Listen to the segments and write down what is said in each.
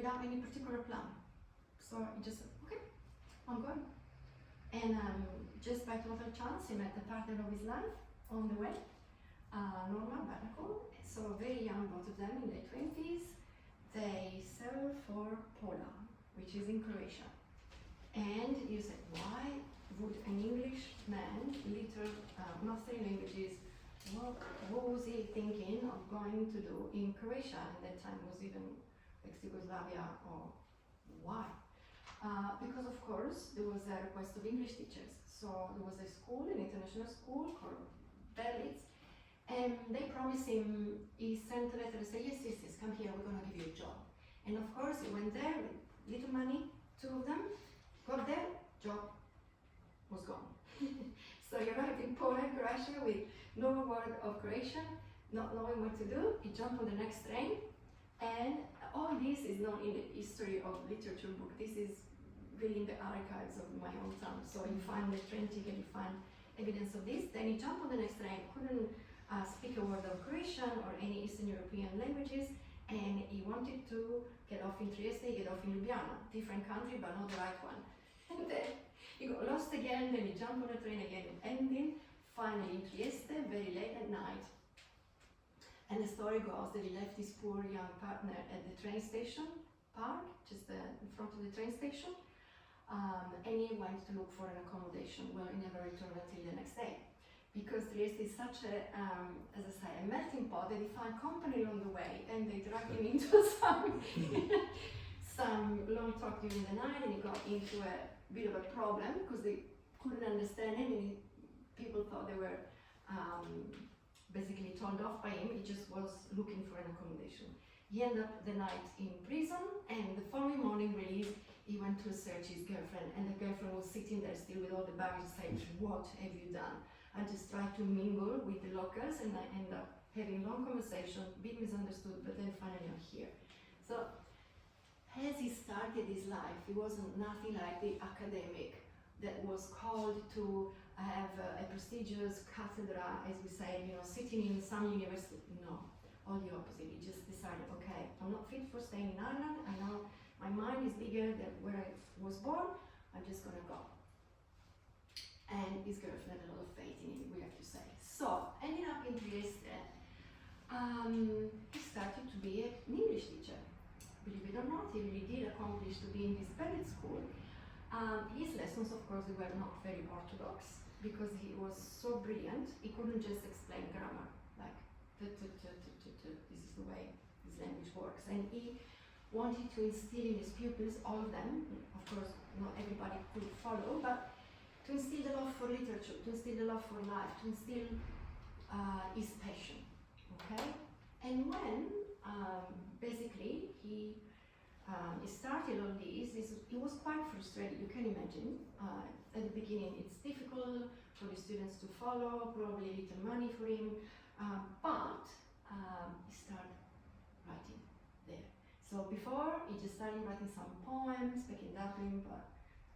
without any particular plan. So he just said, okay, I'm going. And just by total chance, he met the partner of his life on the way, Norma Barnacle. So very young, both of them in their 20s. They sail for Pola, which is in Croatia. And you said, why would an English man, mastering languages, what was he thinking of going to do in Croatia? And that time was even ex-Yugoslavia, or why? Because of course there was a request of English teachers. So there was a school, an international school called Berlitz, and they promised him, he sent a letter and said, yes, come here, we're gonna give you a job. And of course he went there with little money, two of them, got there, job was gone. So he arrived in Poland, Croatia, with no word of Croatian, not knowing what to do. He jumped on the next train, and all this is not in the history of literature book. This is really in the archives of my hometown. So you find the train ticket, you find evidence of this. Then he jumped on the next train, couldn't speak a word of Croatian or any Eastern European languages, and he wanted to get off in Trieste, get off in Ljubljana, different country, but not the right one. And then he got lost again, then he jumped on the train again, ending finally in Trieste, very late at night. And the story goes that he left his poor young partner at the train station park, just in front of the train station, and he went to look for an accommodation. Well, he never returned until the next day, because Trieste is such a, as I say, a melting pot that he found company on the way, and they dragged him into some long talk during the night, and he got into a bit of a problem because they couldn't understand him, and people thought they were basically turned off by him. He just was looking for an accommodation. He ended up the night in prison, and the following morning released, he went to search his girlfriend, and the girlfriend was sitting there still with all the baggage, saying, what have you done? I just tried to mingle with the locals, and I ended up having long conversation, bit misunderstood, but then finally I'm here. So as he started his life, he wasn't nothing like the academic that was called to have a prestigious cathedra, as we say, you know, sitting in some university. No, all the opposite. He just decided, okay, I'm not fit for staying in Ireland. I know my mind is bigger than where I was born. I'm just gonna go. And his girlfriend had a lot of faith in him, we have to say. So, ending up in Trieste, he started to be an English teacher. Believe it or not, he really did accomplish to be in this Berlitz school. His lessons, of course, were not very orthodox, because he was so brilliant, he couldn't just explain grammar, like, this is the way this language works. And he wanted to instill in his pupils, all of them, of course, not everybody could follow, but to instill the love for literature, to instill the love for life, to instill his passion, okay? And when, basically, he started all this, he was quite frustrated, you can imagine. At the beginning, it's difficult for the students to follow, probably little money for him, but he started writing there. So before, he just started writing some poems back in Dublin, but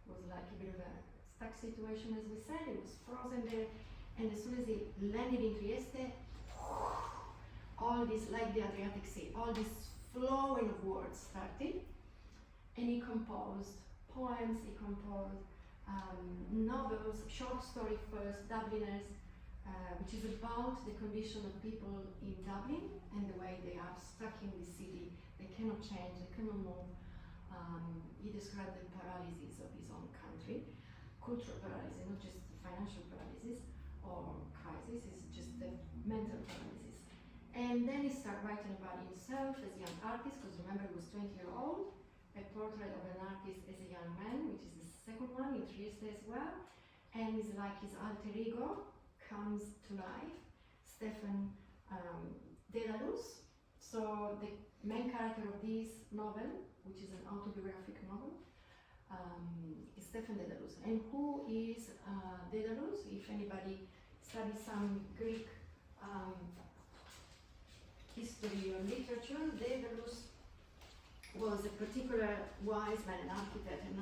it was like a bit of a stuck situation, as we said. It was frozen there, and as soon as he landed in Trieste, all this, like the Adriatic Sea, all this flowing of words started, and he composed poems, he composed novels, short story first, Dubliners, which is about the condition of people in Dublin and the way they are stuck in the city. They cannot change, they cannot move. He described the paralysis of his own country, cultural paralysis, not just financial paralysis or crisis, it's just the mental paralysis. And then he started writing about himself as a young artist, because remember he was 20-year-old, a portrait of an artist as a young man, which is the second one in Trieste as well. And it's like his alter ego comes to life, Stefan Dedalus. So the main character of this novel, which is an autobiographic novel, is Stefan Dedalus. And who is Dedalus? If anybody studies some Greek history or literature, Dedalus was a particular wise man, an architect, and